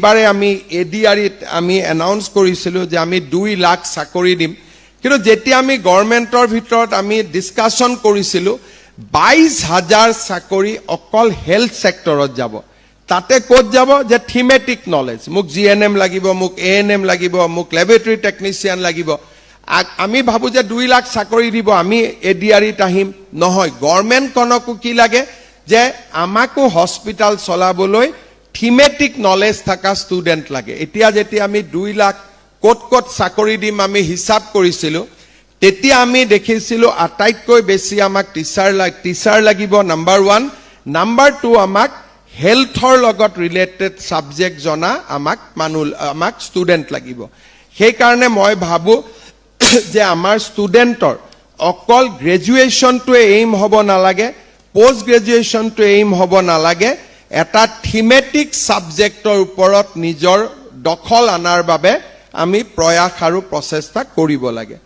এইবাৰে আমি এডিআৰিত আমি এনাউন্স কৰিছিলোঁ যে আমি 2 লাখ চাকৰি দিম কিন্তু যেতিয়া আমি গভৰ্ণমেণ্টৰ ভিতৰত আমি ডিছকাশ্যন কৰিছিলোঁ 22,000 চাকৰি অকল হেল্থ সেক্টৰত যাব তাতে ক'ত যাব যে থিমেটিক নলেজ মোক জিএনএম লাগিব মোক এএনএম লাগিব মোক ল্যাবৰেটৰী টেকনিচিয়ান লাগিব আমি ভাবো যে 2 লাখ চাকৰি দিব আমি এডিআৰিত আহিম নহয় গভৰ্ণমেণ্টকনকো কি লাগে যে আমাকো হস্পিটাল চলাবলৈ থিমেটিক নলেজ থাকা ষ্টুডেন্ট লাগে এতিয়া যেতিয়া আমি 2 লাখ ক'ত চাকৰি দিম আমি হিসাব কৰিছিলোঁ তেতিয়া আমি দেখিছিলোঁ আটাইতকৈ বেছি আমাক টিচাৰ লাগিব নাম্বাৰ 1 নাম্বাৰ 2 আমাক হেল্থৰ লগত ৰিলেটেড সাবজেক্ট জনা আমাক ষ্টুডেন্ট লাগিব সেই কাৰণে মই ভাবো যে আমাৰ ষ্টুডেন্টৰ অকল গ্ৰেজুৱেচনটো এইম হ'ব নালাগে পোষ্ট গ্ৰেজুৱেচনটো এইম হ'ব নালাগে এটা থিমেটিক সাবজেক্টৰ ওপৰত নিজৰ দখল আনাৰ বাবে আমি প্ৰয়াস আৰু প্ৰচেষ্টা কৰিব লাগে